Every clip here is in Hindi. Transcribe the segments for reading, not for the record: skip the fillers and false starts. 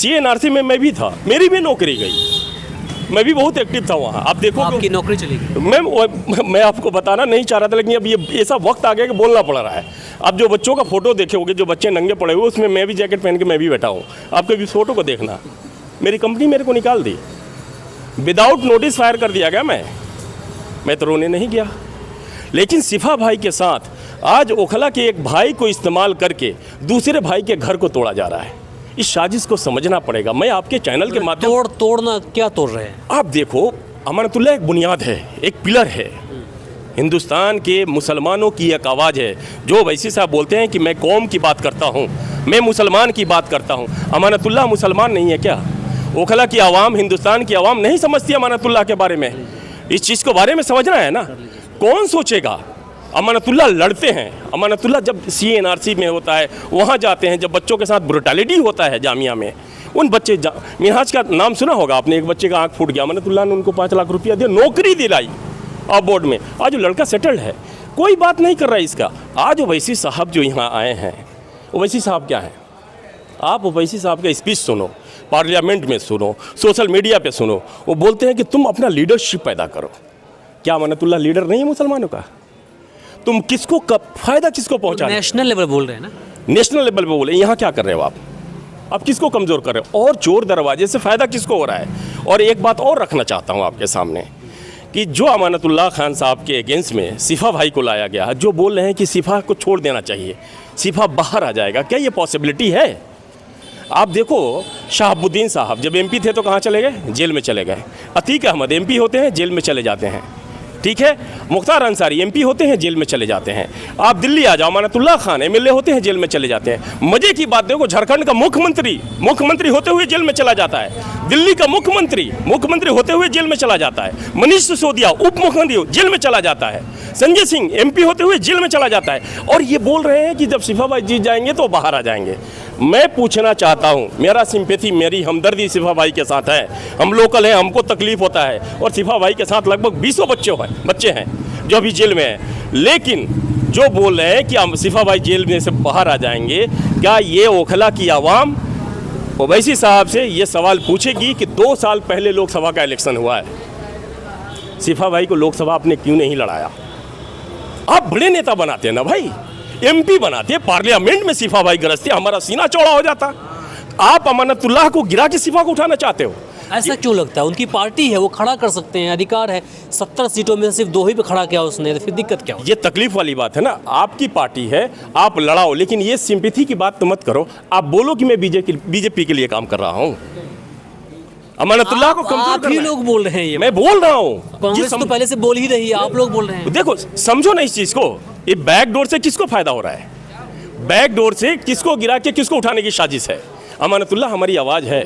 CNRC में मैं भी था, मेरी भी नौकरी गई, मैं भी बहुत एक्टिव था वहाँ। आप देखो आपकी नौकरी चली गई। मैं आपको बताना नहीं चाह रहा था, लेकिन अब ये ऐसा वक्त आ गया कि बोलना पड़ रहा है। आप जो बच्चों का फोटो देखे होंगे, जो बच्चे नंगे पड़े हुए, उसमें मैं भी जैकेट पहन के मैं भी बैठा हूँ। आपके भी फोटो को देखना, मेरी कंपनी मेरे को निकाल दी, विदाउट नोटिस फायर कर दिया गया। मैं तो रोने नहीं गया। लेकिन सिफा भाई के साथ आज ओखला के एक भाई को इस्तेमाल करके दूसरे भाई के घर को तोड़ा जा रहा है। इस साजिश को समझना पड़ेगा। मैं आपके चैनल के माध्यम तोड़ना क्या तोड़ रहे हैं आप देखो, अमानतुल्लाह एक बुनियाद है, एक पिलर है, हिंदुस्तान के मुसलमानों की एक आवाज़ है। जो वैसी साहब बोलते हैं कि मैं कौम की बात करता हूँ, मैं मुसलमान की बात करता हूँ। अमानतुल्लाह मुसलमान नहीं है क्या? ओखला की आवाम, हिंदुस्तान की आवाम नहीं समझती अमानतुल्लाह के बारे में। इस चीज़ को बारे में समझना है ना। कौन सोचेगा? अमानतुल्लाह लड़ते हैं। अमानतुल्लाह जब CNRC में होता है वहाँ जाते हैं, जब बच्चों के साथ ब्रुटैलिटी होता है जामिया में, उन बच्चे मिनहाज का नाम सुना होगा आपने, एक बच्चे का आँख फूट गया, अमानतुल्लाह ने उनको 5 लाख रुपया दिया, नौकरी दिलाई आप बोर्ड में। आज वो लड़का सेटल्ड है, कोई बात नहीं कर रहा है इसका। आज ओवैसी साहब जो यहाँ आए हैं, ओवैसी साहब क्या है? आप ओवैसी साहब का स्पीच सुनो, पार्लियामेंट में सुनो, सोशल मीडिया पे सुनो, वो बोलते हैं कि तुम अपना लीडरशिप पैदा करो। क्या अमानतुल्लाह लीडर नहीं है मुसलमानों का? तुम किसको फायदा किसको पहुंचा? नेशनल लेवल बोल रहे हैं ना, नेशनल लेवल पे बोले। यहाँ क्या कर रहे हो आप किसको कमज़ोर कर रहे हो? और चोर दरवाजे से फ़ायदा किसको हो रहा है? और एक बात और रखना चाहता हूँ आपके सामने कि जो अमानतुल्लाह खान साहब के अगेंस्ट में सिफा भाई को लाया गया, जो बोल रहे हैं कि सिफा को छोड़ देना चाहिए, सिफा बाहर आ जाएगा, क्या ये पॉसिबिलिटी है? आप देखो, शहाबुद्दीन साहब जब MP थे तो कहाँ चले गए? जेल में चले गए। अतीक अहमद MP होते हैं, जेल में चले जाते हैं, ठीक है। मुख्तार अंसारी MP होते हैं, जेल में चले जाते हैं। आप दिल्ली आ जाओ, अमानतुल्लाह खान MLA होते हैं, जेल में चले जाते हैं। मजे की बात देखो, झारखंड का मुख्यमंत्री होते हुए जेल में चला जाता है। दिल्ली का मुख्यमंत्री होते हुए जेल में चला जाता है। मनीष सिसोदिया उप मुख्यमंत्री जेल में चला जाता है। संजय सिंह MP होते हुए जेल में चला जाता है। और ये बोल रहे हैं कि जब सिफा भाई जीत जाएंगे तो बाहर आ जाएंगे। मैं पूछना चाहता हूँ, मेरा सिंपैथी, मेरी हमदर्दी सिफा भाई के साथ है। हम लोकल हैं, हमको तकलीफ होता है। और सिफा भाई के साथ लगभग 20 बच्चे हैं जो अभी जेल में हैं। लेकिन जो बोल रहे हैं कि सिफा भाई जेल में से बाहर आ जाएंगे, क्या ये ओखला की आवाम ओवैसी साहब से ये सवाल पूछेगी कि 2 साल पहले लोकसभा का इलेक्शन हुआ है, सिफा भाई को लोकसभा आपने क्यों नहीं लड़ाया? आप बड़े नेता बनाते हैं ना भाई, MP बनाते, पार्लियामेंट में सिफा भाई गरजते, हमारा सीना चौड़ा हो जाता। आप अमानतुल्लाह को गिरा के सिफा को उठाना चाहते हो? ऐसा क्यों लगता है? उनकी पार्टी है, वो खड़ा कर सकते हैं, अधिकार है। 70 सीटों में सिर्फ 2 ही पे खड़ा किया उसने, तो फिर दिक्कत क्या हो? ये तकलीफ वाली बात है ना। आपकी पार्टी है, आप लड़ाओ, लेकिन ये सिंपैथी की बात तो मत करो। आप बोलो कि मैं बीजेपी के लिए काम कर रहा हूँ। अमानतुल्लाह को कमजोर करना है। लोग बोल रहे हैं, ये मैं बोल रहा हूँ। कांग्रेस तो पहले से बोल ही रही है, आप लोग बोल रहे हैं। देखो, समझो ना इस चीज को। ये बैकडोर से किसको फायदा हो रहा है? बैकडोर से किसको गिरा के किसको उठाने की साजिश है? अमानतुल्लाह हमारी आवाज़ है।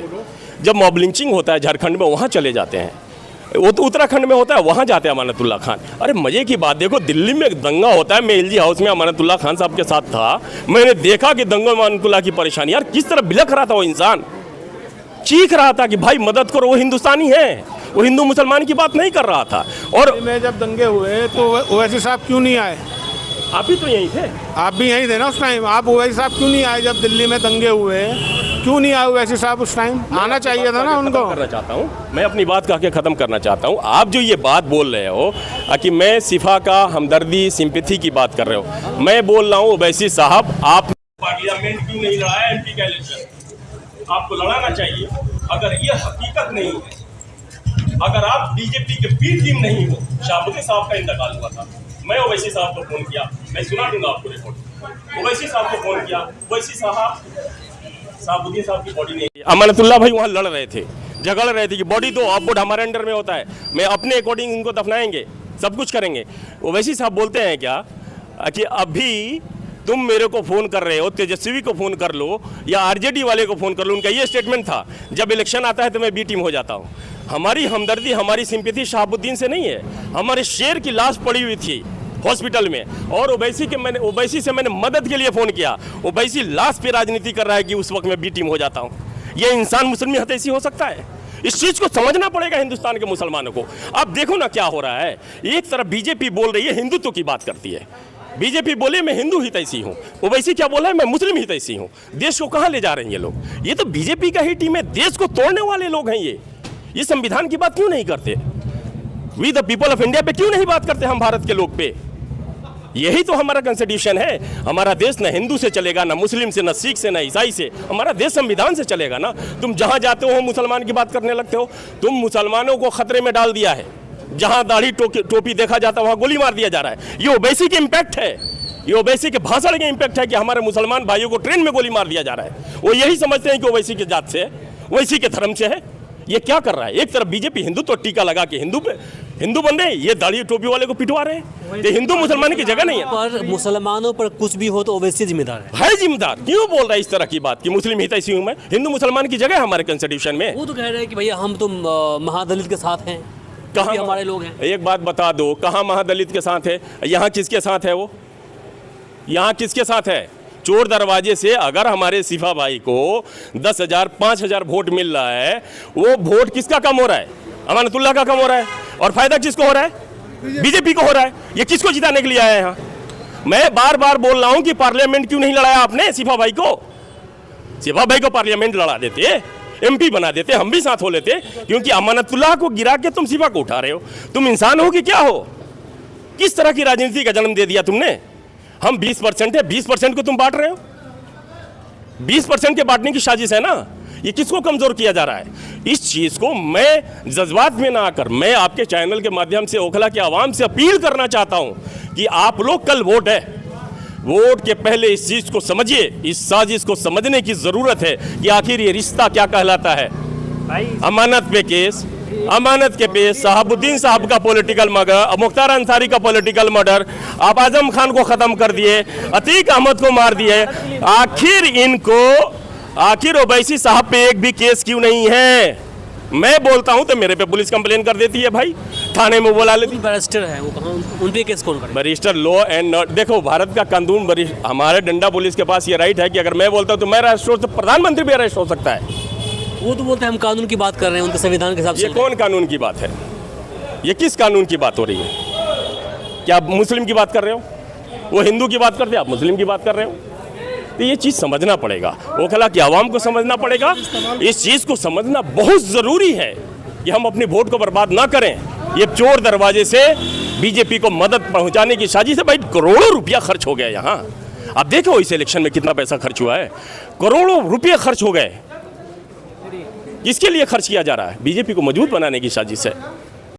जब मॉब लिंचिंग होता है झारखंड में, वहाँ चले जाते हैं। वो तो उत्तराखंड में होता है, वहाँ जाते हैं अमानतुल्लाह खान। अरे मजे की बात देखो, दिल्ली में एक दंगा होता है, मैं LG हाउस में अमानतुल्लाह खान साहब के साथ था। मैंने देखा कि दंगों में अमानतुल्लाह की परेशानी, यार किस तरह बिलख रहा था वो इंसान, चीख रहा था कि भाई मदद करो। वो हिंदुस्तानी है, वो हिंदू मुसलमान की बात नहीं कर रहा था। और में जब दंगे हुए तो ओवैसी साहब क्यों नहीं आए? आप ही तो यहीं थे। आप भी यहीं थे ना उस टाइम। आप ओवैसी साहब क्यों नहीं आए जब दिल्ली में दंगे हुए? क्यों नहीं आए ओवैसी साहब उस टाइम? आना चाहिए था ना उनको। करना चाहता हूँ मैं, अपनी बात कह के ख़त्म करना चाहता हूँ। आप जो ये बात बोल रहे हो कि मैं सिफा का हमदर्दी, सिंपैथी की बात कर रहे हो, मैं बोल रहा हूँ ओवैसी साहब, आप पार्लियामेंट क्यों नहीं लड़ाया MP का इलेक्शन? आपको लड़ाना चाहिए। अगर ये हकीकत नहीं है, अगर आप बीजेपी के बी टीम नहीं हो, शहाबुद्दीन साहब का इंतकाल हुआ था, मैं ओवैसी साहब को फ़ोन किया, मैं सुना दूंगा आपको रिपोर्ट। ओवैसी साहब को फ़ोन किया, ओवैसी साहब, शहाबुद्दीन साहब की बॉडी नहीं, अमानतुल्लाह भाई वहाँ लड़ रहे थे, झगड़ रहे थे कि बॉडी दो, अब बोर्ड हमारे अंडर में होता है, मैं अपने अकॉर्डिंग इनको दफनाएंगे, सब कुछ करेंगे। ओवैसी साहब बोलते हैं क्या कि अभी तुम मेरे को फ़ोन कर रहे हो, तेजस्वी को फ़ोन कर लो या RJD वाले को फ़ोन कर लो। उनका ये स्टेटमेंट था, जब इलेक्शन आता है तो मैं बी टीम हो जाता हूँ। हमारी हमदर्दी, हमारी सिंपैथी शहाबुद्दीन से नहीं है। हमारे शेर की लाश पड़ी हुई थी हॉस्पिटल में, और ओवैसी से मैंने मदद के लिए फ़ोन किया। ओवैसी लाश पे राजनीति कर रहा है कि उस वक्त मैं बी टीम हो जाता हूँ। ये इंसान मुस्लिम हद ऐसी हो सकता है? इस चीज़ को समझना पड़ेगा हिंदुस्तान के मुसलमानों को। आप देखो ना क्या हो रहा है। एक तरफ बीजेपी बोल रही है, हिंदुत्व की बात करती है, बीजेपी बोले मैं हिंदू हितैषी हूँ, ओवैसी क्या बोला है मैं मुस्लिम हितैषी हूँ। देश को कहाँ ले जा रहे हैं ये लोग? ये तो बीजेपी का ही टीम है, देश को तोड़ने वाले लोग हैं ये संविधान की बात क्यों नहीं करते? We the people of India पे क्यों नहीं बात करते हम भारत के लोग पे? यही तो हमारा कॉन्स्टिट्यूशन है। हमारा देश न हिंदू से चलेगा, न मुस्लिम से, न सिख से, न ईसाई से। हमारा देश संविधान से चलेगा ना। तुम जहां जाते हो मुसलमान की बात करने लगते हो। तुम मुसलमानों को खतरे में डाल दिया है। जहां दाढ़ी टोपी देखा जाता है वहां गोली मार दिया जा रहा है। ये ओवैसी की इम्पैक्ट है, ये ओवैसी के भाषण के इम्पैक्ट है कि हमारे मुसलमान भाइयों को ट्रेन में गोली मार दिया जा रहा है। वो यही समझते हैं कि ओवैसी की जात से है, ओवैसी के धर्म से है। ये क्या कर रहा है? एक तरफ बीजेपी हिंदू तो टीका लगा के हिंदू बन रहे हैं, ये दाढ़ी टोपी वाले को पिटवा रहे हैं। ये हिंदू मुसलमान की जगह नहीं है। पर मुसलमानों पर कुछ भी हो तो ओवैसी जिम्मेदार है जिम्मेदार। क्यों बोल रहा है इस तरह की बात कि मुस्लिम हितैषी हूं मैं? हिंदू मुसलमान की जगह है हमारे कॉन्स्टिट्यूशन में। वो तो कह रहे हैं कि भैया हम तो महादलित के साथ हैं, कहाँ भी हमारे लोग हैं। एक बात बता दो, कहाँ महादलित के साथ है? यहाँ किसके साथ है वो? यहाँ किसके साथ है? चोर दरवाजे से अगर हमारे सिफा भाई को 10,000 5,000 वोट मिल रहा है, वो वोट किसका कम हो रहा है? अमानतुल्लाह का कम हो रहा है। और फायदा किसको हो रहा है? बीजेपी को हो रहा है। ये किसको जिताने के लिए आया है यहाँ? मैं बार बार बोल रहा हूँ कि पार्लियामेंट क्यों नहीं लड़ाया आपने सिफा भाई को? सिफा भाई को पार्लियामेंट लड़ा देते, एमपी बना देते, हम भी साथ हो लेते। क्योंकि अमानतुल्लाह को गिरा के तुम सिफा को उठा रहे हो। तुम इंसान हो कि क्या हो? किस तरह की राजनीति का जन्म दे दिया तुमने? हम 20% है, 20% को तुम बांट रहे हो। 20% के बांटने की साजिश है ना। ये किसको कमजोर किया जा रहा है? इस चीज को मैं जज्बात में ना आकर मैं आपके चैनल के माध्यम से ओखला के आवाम से अपील करना चाहता हूं कि आप लोग कल वोट है, वोट के पहले इस चीज को समझिए। इस साजिश को समझने की जरूरत है कि आखिर ये रिश्ता क्या कहलाता है। अमानत पे केस, अमानत के पेश, शहाबुद्दीन साहब का पॉलिटिकल मर्डर, मुख्तार अंसारी का पॉलिटिकल मर्डर, आप आजम खान को खत्म कर दिए, अतीक अहमद को मार दिए। आखिर ओवैसी साहब पे एक भी केस क्यों नहीं है? मैं बोलता हूं तो मेरे पे पुलिस कंप्लेन कर देती है भाई, थाने में बुला लेती। बैरिस्टर है वो, कहाँ उन पे केस कौन करे? बैरिस्टर लॉ एंड देखो भारत का कानून, हमारे डंडा पुलिस के पास ये राइट है कि अगर मैं बोलता हूं तो मैं अरेस्ट हो, तो प्रधानमंत्री भी अरेस्ट हो सकता है। वो तो बोलते हैं हम कानून की बात कर रहे हैं, उनके संविधान के हिसाब से। ये कौन कानून की बात है? ये किस कानून की बात हो रही है? क्या आप मुस्लिम की बात कर रहे हो? वो हिंदू की बात करते, आप मुस्लिम की बात कर रहे हो। तो ये चीज़ समझना पड़ेगा, ओखला की आवाम को समझना पड़ेगा। इस चीज़ को समझना बहुत ज़रूरी है कि हम अपने वोट को बर्बाद ना करें। ये चोर दरवाजे से बीजेपी को मदद पहुंचाने की साजिश है। भाई करोड़ों रुपया खर्च हो गया यहाँ। आप देखो इस इलेक्शन में कितना पैसा खर्च हुआ है, करोड़ों रुपये खर्च हो गए। किसके लिए खर्च किया जा रहा है? बीजेपी को मजबूत बनाने की साजिश है।